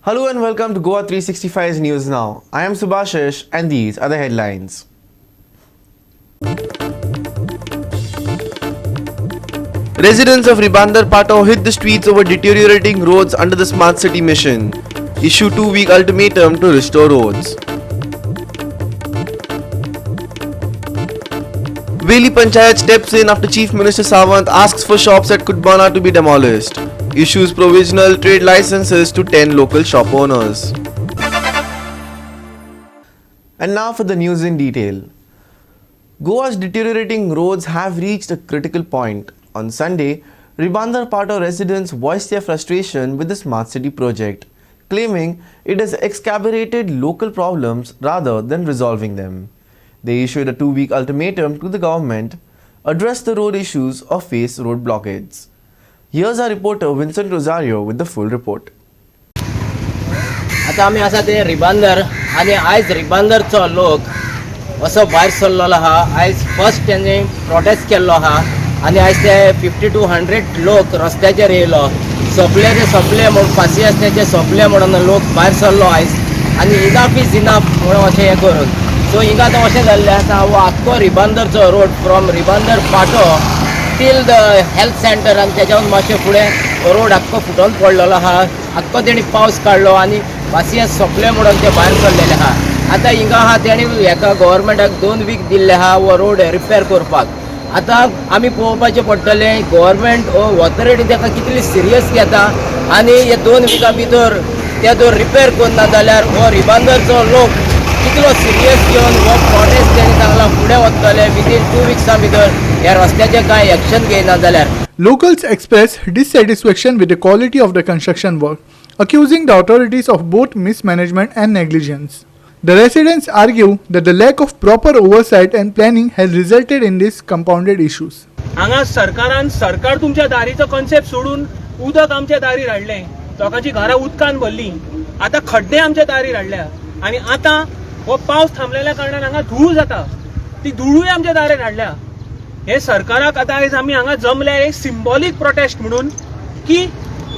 Hello and welcome to Goa 365's News Now. I am Subhashish and these are the headlines. Residents of Ribandar Pato hit the streets over deteriorating roads under the Smart City mission. Issue 2-week ultimatum to restore roads. Veli Panchayat steps in after Chief Minister Sawant asks for shops at Kutbana to be demolished. Issues provisional trade licenses to 10 local shop owners. And now for the news in detail. Goa's deteriorating roads have reached a critical point. On Sunday, Ribandar Pato residents voiced their frustration with the Smart City project, claiming it has exacerbated local problems rather than resolving them. They issued a 2-week ultimatum to the government, address the road issues or face road blockades. Here's our reporter Vincent Rosario with the full report. आता आम्ही आसा ते रिबांदर आणि आयज रिबांदरचो लोक असो भायर सरलेलो आहा. आयज फर्स्ट तेंनी प्रोटेस्ट केल्लो आहा आणि आयज ते 50 to 100 लोक रस्त्याचेर येयलो. सोपले म्हणून फासी आसल्याचे सोपले म्हणून लोक भायर सरलो आयज आणि इनाफ इज इनाफ म्हणून अशें हें करून. सो हिंगा आतां अशें जाल्लें आसा हो आख्खो रिबांदरचो रोड फ्रॉम रिबांदर पाटो टील द हेल्थ सेंटर आणि त्याच्यावर मातशें फुडें रोड आख्खो फुटोन पडलेलो आहा. आख्खो तेणी पावस काडलो आणि पासियें सोंपलें म्हणून ते भायर सरलेले आहा. आतां हिंगा आहा तेणी हेका गव्हर्मेंटाक 2 वीक दिल्ले आहा हो रोड रिपेर करपाक. आतां आमी पळोवपाचें पडटलें गव्हर्मेंट ऑथॉरिटी ताका कितली सिरियस घेता आनी हे 2 विका भितर ते जर रिपेर करना जाल्यार हो रिबांदरचो लोक कितलो सिरियस घेवन हो प्रोटेस्ट तेणी सांगला फुडें वतले विदीन 2 विक्सां भितर ह्या रस्त्याचें कांय एक्शन घेयना जाल्यार. Locals express dissatisfaction with the quality of the construction work, accusing the authorities of both mismanagement and negligence. The residents argue that the lack of proper oversight and planning has resulted in these compounded issues. हांगा सरकार तुमच्या दारीचो concept सोडून उदक आमच्या दारीर हाडलें. लोकांची घरां उदकान भरलीं. आतां खड्डे आमच्या दारीर हाडल्या आनी आतां हो पावस थांबलेल्या कारणान हांगा धूळ जाता. ती धुळूय आमच्या दारीर हाडल्या. हे सरकाराक आतां आयज आमी हांगा जमले एक सिंबॉलीक प्रोटेस्ट म्हणून की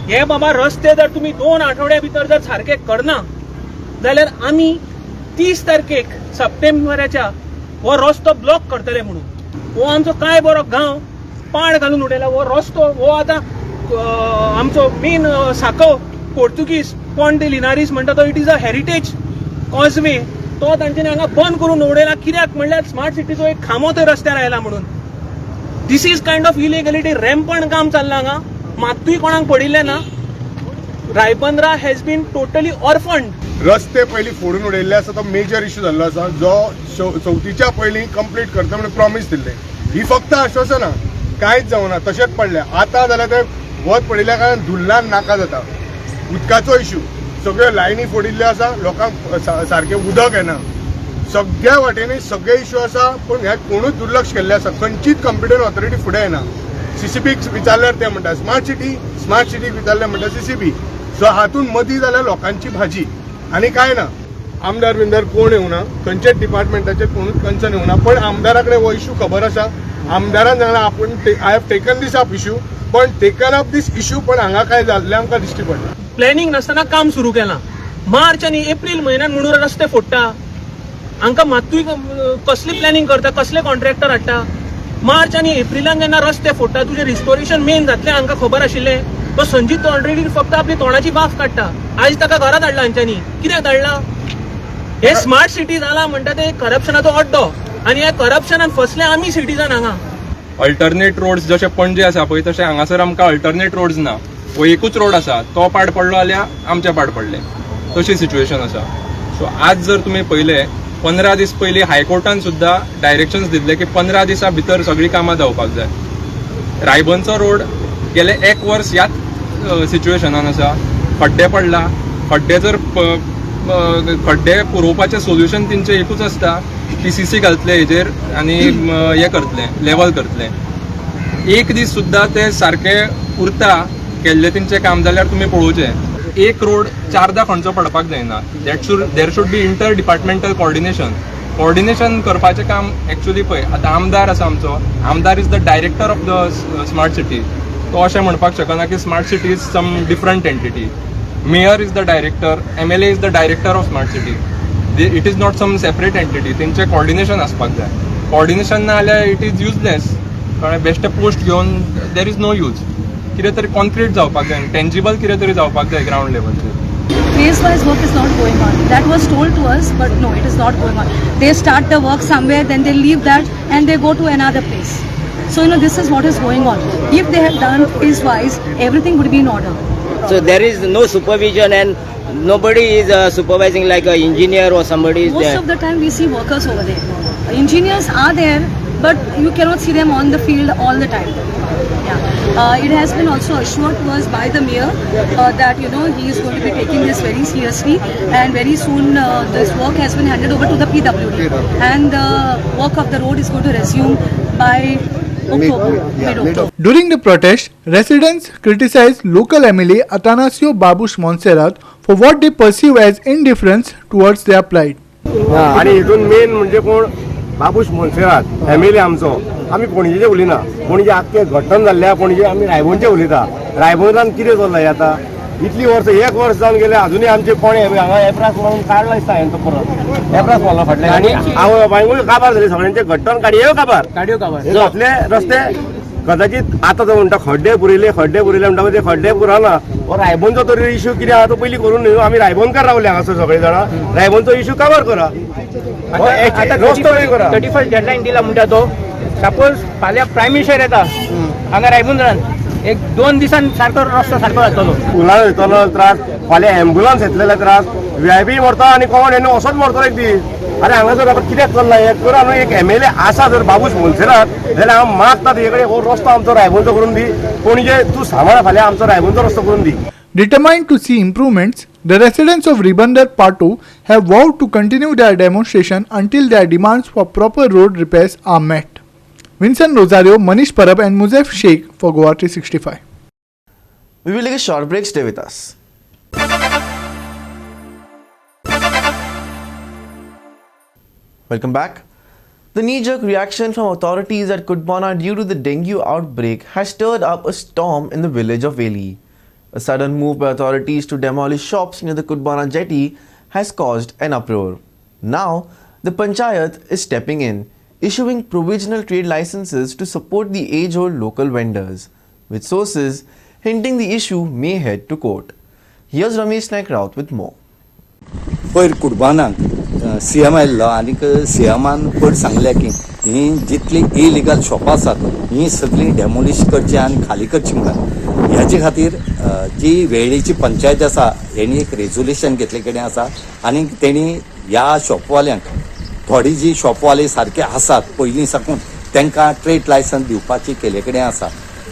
हे बाबा रस्ते जर तुमी 2 आठवड्या भितर जर सारखे करना जाल्यार आमी 30 तारखेक सप्टेंबराच्या हो रस्तो ब्लॉक करतले म्हणून. हो आमचो काय बरो गांव पाड घालून उडयला. हो रस्तो हो आतां आमचो मेन साको पोर्तुगीज पॉन्ट दे लिनारीस म्हणटा तो it is a heritage causeway. तो तांच्यांनी हांगा बंद करून उडयला. कित्याक म्हणल्यार स्मार्ट सिटीचो एक खांबो थंय रस्त्यार आयला म्हणून. दिस इज कायंड ऑफ इलिगॅलिटी. रॅम्पंट काम चल्लां हांगा. मातूय कोणाक पडिल्लें ना. रायबंद्रा हॅज बीन टोटली ऑर्फंड. रस्ते पयलीं फोडून उडयल्ले आसा तो मेजर इश्यू जाल्लो आसा जो चवथीच्या पयलीं कंप्लीट करता म्हणून प्रॉमिस दिल्ले. ही फक्त आश्वासनां कांयच जावना तशेंच पडलें. आतां जाल्यार ते वत पडिल्ल्या कारणान धुल्लान नाका जाता. उदकाचो इश्यू सगळ्यो लायनी फोडिल्ल्यो आसा. लोकांक सारकें उदक येना. सगळ्या वाटेनी सगळे इश्यू आसा पूण हे कोणूच दुर्लक्ष केल्ले आसा. खंयचीच कंपिटंट ऑथॉरिटी फुडें येना. सीसीबीक विचारल्यार ते म्हणटा स्मार्ट सिटीक विचारल्यार म्हणटा सीसीबी. सो हातून मदीं जाल्यार लोकांची भाजी आनी कांय ना. आमदार बिमदार कोण येवना. खंयच्याच डिपार्टमेंटाचे कोणूच कन्सर्न येवना. पण आमदारा कडेन हो इश्यू खबर आसा. आमदारान सांगला आपूण I have taken this up issue पण टेकन अप दीस इश्यू पण हांगा काय जाल्लें आमकां दिश्टी पडटा. प्लॅनिंग नासतना काम सुरू केलां. मार्च आनी एप्रील म्हयन्यान म्हणून रस्ते फोडटा. हांकां मातूय कसली प्लॅनिंग करता कसले कॉन्ट्रॅक्टर हाडटा. मार्च आनी एप्रिलान जेन्ना रस्ते फोडटा तुजें रिस्टोरेशन मेन जातलें हांकां खबर आशिल्लें. तो संजीत ऑलरेडी फक्त आपली तोंडाची बाफ काडटा. आयज ताका घरां धाडला हांच्यांनी. कित्याक धाडला? हे स्मार्ट सिटी जाला म्हणटा ते करप्शनाचो अड्डो आनी ह्या करप्शनान फसले आमी सिटीजन. हांगा अल्टरनेट रोड्स जशे पणजे आसा पळय तशें हांगासर आमकां अल्टरनेट रोड्स ना. हो एकूच रोड आसा. तो पाड पडलो जाल्यार आमचे पाड पडले. तशी सिच्युएशन आसा. सो आज जर तुमी पळयलें 15 दीस पयलीं हायकोर्टान सुद्दां डायरेक्शन्स दिल्ले की 15 दिसां भितर सगळीं कामां जावपाक जाय. रायबंदचो रोड गेले 1 वर्स ह्याच सिच्युएशनान आसा. खड्डे पडला. खड्डे पुरोवपाचें सोल्युशन तेंचें एकूच आसता की सीसी घालतले हेजेर आनी हें करतले लेवल करतले. एक दीस सुद्दां ते सारकें उरता केल्लें तेंचें काम जाल्यार तुमी पळोवचें. एक रोड 4दा खंयचो पडपाक जायना. There should be inter departmental coordination करपाचें काम एक्चुअली पळय. आतां आमदार आसा आमचो. आमदार is the director of the smart city. तो अशें म्हणपाक शकना की smart city is some different entity. Mayor is the director, MLA is the director of smart city. It is not some separate entity. तेंचे कॉर्डिनेशन आसपाक जाय. Coordination ना जाल्यार इट इज युजलेस. कळ्ळें? बेश्टे पोस्ट घेवन देर इज नो यूज. कितें तरी कॉन्क्रीट जावपाक जाय, टेंजिबल कितें तरी जावपाक जाय ground लेवलचेर. Phase-wise work is not going on. That was told to us, but no, it is not going on. They start the work somewhere, then they leave that, and they go to another place. So, this is what is going on. If they had done phase-wise, everything would be in order. So there is no supervision and nobody is supervising, like an engineer or somebody is Most there. of the time, we see workers over there. Engineers are there, but you cannot see them on the field all the time. Yeah. It has been also assured to us by the mayor that he is going to be taking this very seriously, and very soon this work has been handed over to the PWD, and the work of the road is going to resume by October, mid-October. During the protest, residents criticized local MLA Atanasio Babush Montserrat for what they perceive as indifference towards their plight. आणि हितून main म्हणजे कोण Babush Monserrate MLA आमचो. आमी पणजेचे उलयना. पणजे आख्खे घटन जाल्ल्या पणजे आमी रायबोनचे उलयता. रायबोनान कितें चल्लां आतां? इतली वर्स 1 वर्स जावन गेले अजूनय आमचे कोणे हांगा एप्रास म्हणून काडला दिसता हांवें तो परत एप्रास मारला फाटल्यान. आनी हांव बांगूय काबार जाली सगळ्यांचे घट्टन काडयो काबार हे फाटले रस्ते कदाचित आतां तो म्हणटा खड्डे पुरयले म्हणटा ते खड्डे पुराना. हो रायबोनचो तरी इश्यू कितें आहा तो पयलीं करून न्हय. आमी रायबोनकार रावले हांगासर सगळे जाणां. रायबोनचो इश्यू काबार करा. रस्तो करा. 31st डेडलाईन दिला म्हणटा तो. सपोज फाल्यां प्रायम मिनिस्टर येता हांगा रायबंदरान 1-2 दिसान सारको रस्तो सारको जातलो. स्कुलान वयतलो त्रास, फाल्यां एम्ब्युलन्स येतलेले त्रास, VIP मरता आनी कोण येना असोच मरतलो एक दीस. अरे हांगासर आतां कितें चल्लां हें करा न्हू. एक MLA आसा जर बाबूश मोन्सेरात जाल्यार हांव मागता तुजे कडेन हो रस्तो आमचो रायबोनचो करून दी. पणजे तूं सांबाळ फाल्यां आमचो रायबोनचो रस्तो करून दी. Determined to see improvements, the residents of Ribandar Part 2 have vowed to continue their demonstration until their demands for proper road repairs are met. Vincent Rosario, Manish Parab and Muzef Sheikh for Goa 365. We will take a short break. Stay with us. Welcome back. The knee-jerk reaction from authorities at Kudbana due to the dengue outbreak has stirred up a storm in the village of Veli. A sudden move by authorities to demolish shops near the Kudbana jetty has caused an uproar. Now, the Panchayat is stepping in, issuing provisional trade licenses to support the age-old local vendors, with sources hinting the issue may head to court. Here's Ramesh Naik Raut with more. पयर कुडबानाक CM आयिल्लो आनीक CMान पयर सांगलें की ही जितली illegal शॉपां आसात ही सगळीं demolish करची आनी खाली करची म्हणून. ह्याचे खातीर जी वेळेची पंचायत आसा हेणी एक रेजोल्युशन घेतले कडेन आसा आनी तेणी ह्या शॉपवाल्यांक थोडी जी शॉपवाले सारखे आसात पयलीं साकून तांकां ट्रेड लायसन्स दिवपाची केले कडेन आसा.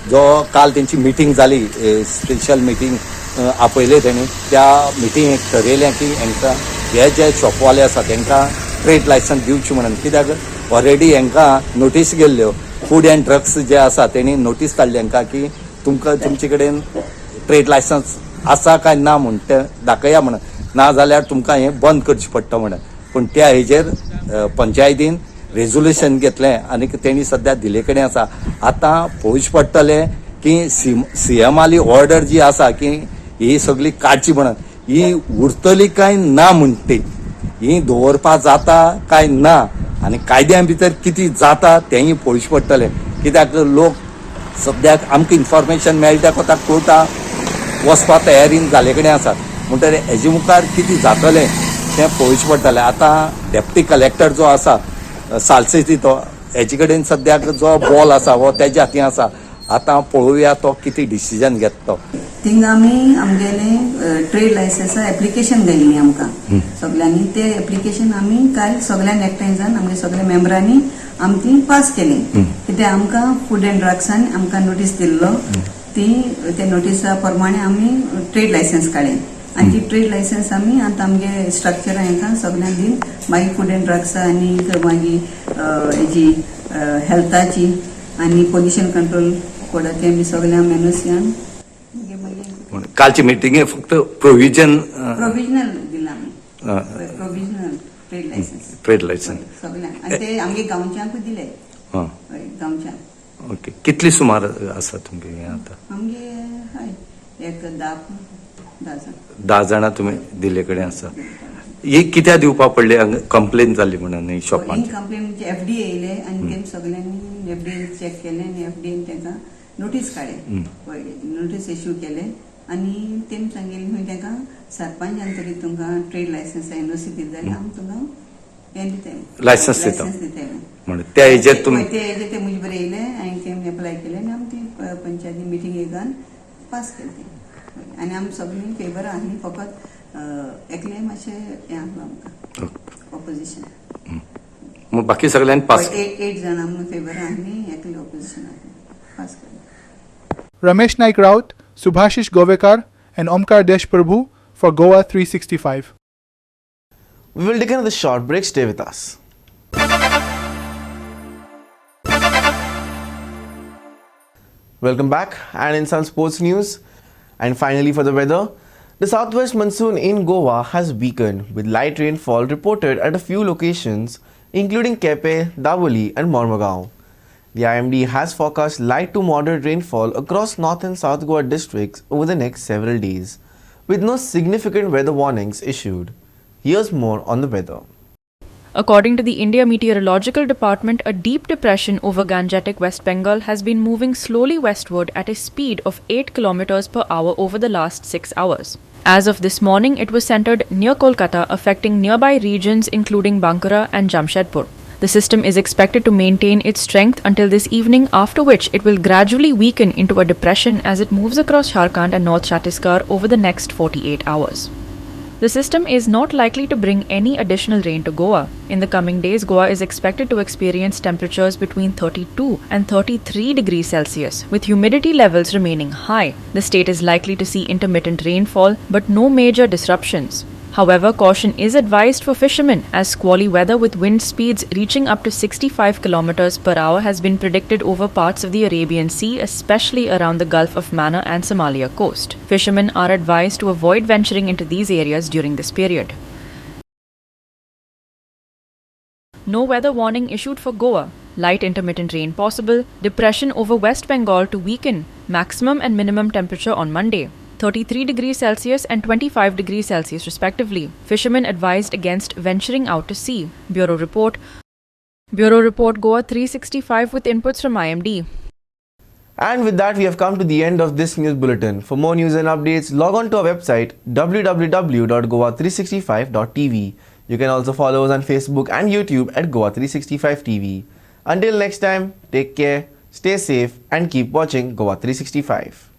जो काल तेंची मिटींग जाली, स्पेशल मिटींग आपयले तेणी. त्या मिटींगेक ठरयलें की हांकां हे जे शॉपवाले आसा तांकां ट्रेड लायसन्स दिवची म्हणून. कित्याक ऑलरेडी हांकां नोटीस गेल्ल्यो. फूड एंड ड्रग्स जे आसा तेणी नोटीस काडली हांकां की तुमकां तुमचे कडेन ट्रेड लायसन्स आसा काय ना म्हणून ते दाखया म्हणून. ना जाल्यार तुमकां हें बंद करचें पडटा म्हणून. पूण त्या हेजेर पंचायतीन रेजोल्युशन घेतलें आनी तेणी सद्या दिले कडेन आसा. आतां पळोवचें पडटलें की CMाली ऑर्डर जी आसा की ही सगळी काडची म्हणून ही उरतली काय ना म्हणटी. ही दवरपा जाता काय ना आनी कायद्या भितर कितें जाता तेंय पळोवचें पडटलें. कित्याक लोक सद्याक आमकां इन्फॉर्मेशन मेळटा कोता कोर्टाक वचपा तयारीन जाले कडेन आसात. म्हणटकीर हेजे मुखार कितें जातलें तें पळोवचें पडटलें. आतां डेप्टी कलेक्टर जो आसा सालसेती तो हेजे कडेन सद्याक जो बॉल आसा हो तेज्या हातीन आसा. आतां पळोवया तो कितें डिसिजन घेता तो. थिंग आमी आमगेले ट्रेड लायसन्सा एप्लिकेशन घायली आमकां सगळ्यांनी. ते एप्लिकेशन आमी काल सगळ्यांक एकठांय जावन आमगे सगळ्या मेंबरांनी आमी ती पास केली. कित्याक आमकां फूड एंड ड्रग्सान आमकां नोटीस दिल्लो. त्या नोटिसा प्रमाणे आमी ट्रेड लायसन्स काडले आनी ती ट्रेड लायसन्स आमी आतां आमगे स्ट्रक्चर हांकां सगळ्यांक दिन मागीर फूड एंड ड्रग्स आनी मागीर हेजी हेल्थाची आनी पोल्युशन कंट्रोल कोडाचे आमी सगळ्या मेनुसियान कालची मिटिंगे फक्त प्रोविजनल दिला आमी. प्रोविजनल ट्रेड लायसन्स सगळ्यांक आनी ते आमगे गांवच्यांकूय दिले. गांवच्यान. ओके. कितली सुमार आसा तुमगे आतां? आमगे हय एक 10 10 10 जाणां तुमी दिल्ले कडेन आसा ही कित्या दिवपा पडली कंप्लेन जाली म्हणून ही शॉपान ही कंप्लेन म्हणजे एफडीए येयले आनी तेम सगळ्यांनी एफडीए चेक केले आनी एफडीएन तांकां नोटीस काडले नोटीस इश्यू केले आनी तेम सांगले खंय तांकां सरपंचान तरी तुमकां ट्रेड लायसन्स एनओसी दिली जाल्यार आमी तुमकां हें दिताले लायसन्स दिता दिताले म्हणून त्या हेजेर तुमी ते हेजे ते मुजे बरें येयले आनी तेम एप्लाय केले आनी आमी ती पंचायती मिटींग येगान पास केली आनी आमी सगळीं फेवर आसली फकत एकले मातशें हें आसलो आमकां ऑपोजिशन मग बाकी सगळ्यांनी पास 8 जाणां आमी फेवर आसली एकले ऑपोजिशन आसली पास केली Ramesh Naik Raut, Subhashish Govekar, and Omkar Deshprabhu for Goa 365. We will take another short break. Stay with us. Welcome back, and in some sports news, and finally for the weather, the southwest monsoon in Goa has weakened with light rainfall reported at a few locations, including Kepe, Daboli, and Mormugao. The IMD has forecast light to moderate rainfall across North and South Goa districts over the next several days, with no significant weather warnings issued. Here's more on the weather. According to the India Meteorological Department, a deep depression over Gangetic West Bengal has been moving slowly westward at a speed of 8 km per hour over the last 6 hours. As of this morning, it was centered near Kolkata, affecting nearby regions including Bankura and Jamshedpur. The system is expected to maintain its strength until this evening, after which it will gradually weaken into a depression as it moves across Jharkhand and North Chhattisgarh over the next 48 hours. The system is not likely to bring any additional rain to Goa. In the coming days, Goa is expected to experience temperatures between 32 and 33 degrees Celsius, with humidity levels remaining high. The state is likely to see intermittent rainfall, but no major disruptions. However, caution is advised for fishermen as squally weather with wind speeds reaching up to 65 km per hour has been predicted over parts of the Arabian Sea, especially around the Gulf of Mannar and Somalia coast. Fishermen are advised to avoid venturing into these areas during this period. No weather warning issued for Goa. Light intermittent rain possible. Depression over West Bengal to weaken. Maximum and minimum temperature on Monday. 33 degrees Celsius and 25 degrees Celsius respectively. Fishermen advised against venturing out to sea. Bureau Report Goa 365 with inputs from IMD. And with that, we have come to the end of this news bulletin. For more news and updates, log on to our website www.goa365.tv. You can also follow us on Facebook and YouTube at Goa365 TV. Until next time, take care, stay safe, and keep watching Goa 365.